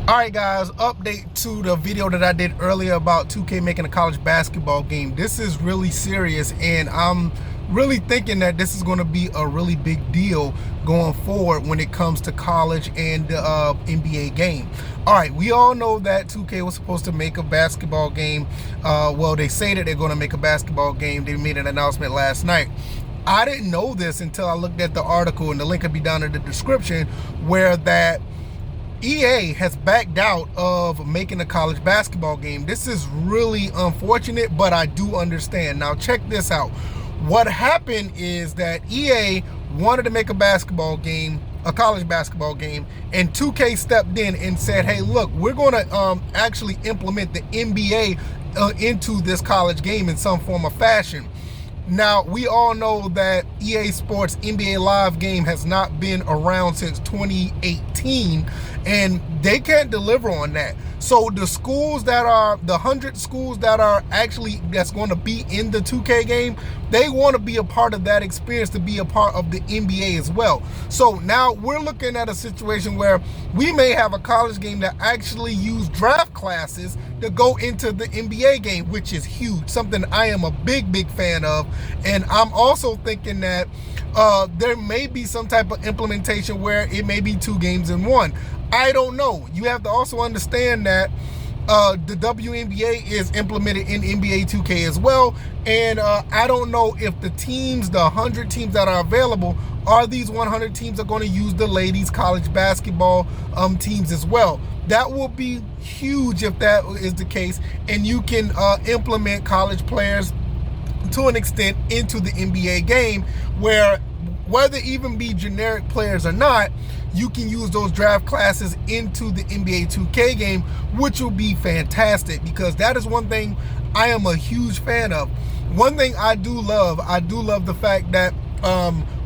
All right, guys, update to the video that I did earlier about 2K making a college basketball game. This is really serious, and I'm really thinking that this is going to be a really big deal going forward when it comes to college and the NBA game. All right, we all know that 2K was supposed to make a basketball game. Well, they say that they're going to make a basketball game. They made an announcement last night. I didn't know this until I looked at the article, and the link will be down in the description, where that EA has backed out of making a college basketball game. This is really unfortunate, but I do understand. Now check this out. What happened is that EA wanted to make a basketball game, a college basketball game, and 2K stepped in and said, hey, look, we're going to actually implement the NBA into this college game in some form or fashion. Now, we all know that EA Sports NBA Live game has not been around since 2018, and they can't deliver on that. So the schools that are, the 100 schools that are actually, that's going to be in the 2K game, they want to be a part of that experience, to be a part of the NBA as well. So now we're looking at a situation where we may have a college game that actually use draft classes to go into the NBA game, which is huge, something I am a big fan of. And I'm also thinking that there may be some type of implementation where it may be 2 games in 1. I don't know. You have to also understand that the WNBA is implemented in NBA 2K as well, and I don't know if the teams, the 100 teams that are available, are these 100 teams are going to use the ladies college basketball teams as well. That will be huge if that is the case, and you can implement college players to an extent into the NBA game, where whether even be generic players or not, you can use those draft classes into the NBA 2K game, which will be fantastic, because that is one thing I am a huge fan of. One thing I do love the fact that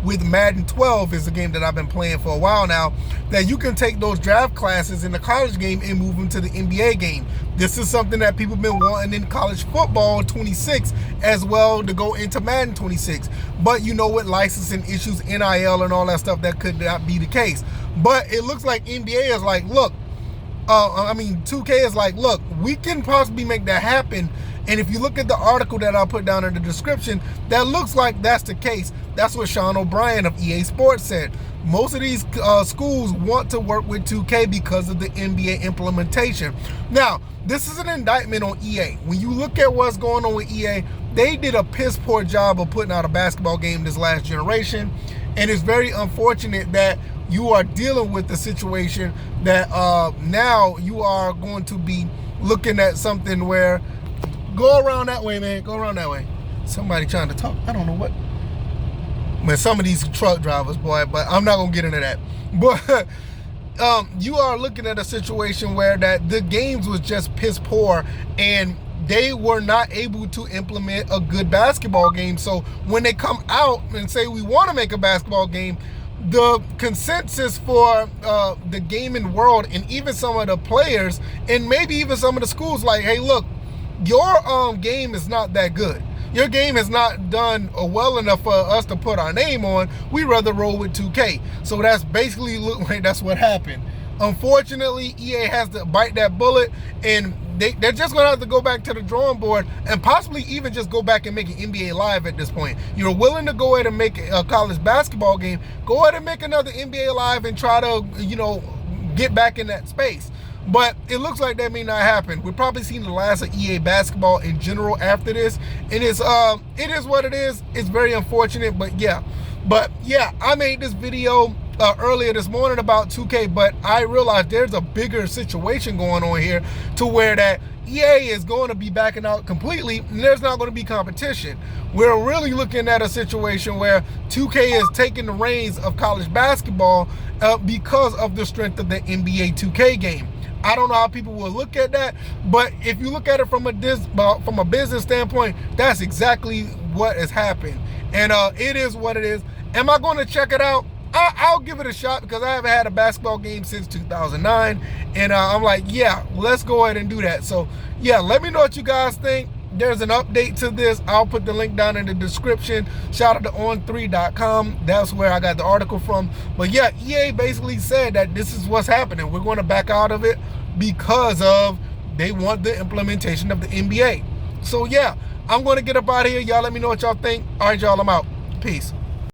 with Madden 12 is a game that I've been playing for a while now, that you can take those draft classes in the college game and move them to the NBA game. This is something that people have been wanting in college football 26 as well, to go into Madden 26. But you know, with licensing issues, NIL and all that stuff, that could not be the case. But it looks like NBA is like, look, 2K is like, look, we can possibly make that happen. And if you look at the article that I'll put down in the description, that looks like that's the case. That's what Sean O'Brien of EA Sports said. Most of these schools want to work with 2K because of the NBA implementation. Now, this is an indictment on EA. When you look at what's going on with EA, they did a piss poor job of putting out a basketball game this last generation. And it's very unfortunate that you are dealing with the situation that now you are going to be looking at something where, go around that way, man. Go around that way. Somebody trying to talk. I don't know what. Man, some of these truck drivers, boy, but I'm not going to get into that. But you are looking at a situation where that the games was just piss poor, and they were not able to implement a good basketball game. So when they come out and say we want to make a basketball game, the consensus for the gaming world, and even some of the players, and maybe even some of the schools, like, hey, look, your game is not that good. Your game has not done well enough for us to put our name on. We rather roll with 2K. So that's basically look like that's what happened. Unfortunately, EA has to bite that bullet, and they're just going to have to go back to the drawing board, and possibly even just go back and make an NBA Live at this point. You're willing to go ahead and make a college basketball game, go ahead and make another NBA Live and try to, get back in that space. But it looks like that may not happen. We're probably seeing the last of EA basketball in general after this. And it is what it is. It's very unfortunate, but yeah. I made this video earlier this morning about 2K, but I realized there's a bigger situation going on here, to where that EA is going to be backing out completely, and there's not going to be competition. We're really looking at a situation where 2K is taking the reins of college basketball because of the strength of the NBA 2K game. I don't know how people will look at that, but if you look at it from a business standpoint, that's exactly what has happened. And it is what it is. Am I going to check it out? I'll give it a shot, because I haven't had a basketball game since 2009. And I'm like, yeah, let's go ahead and do that. So, yeah, let me know what you guys think. there's an update to this. I'll put the link down in the description. Shout out to on3.com. That's where I got the article from. But yeah, EA basically said that this is what's happening. We're going to back out of it because of they want the implementation of the NBA. So yeah, I'm going to get up out of here. Y'all let me know what y'all think. All right, y'all, I'm out. Peace.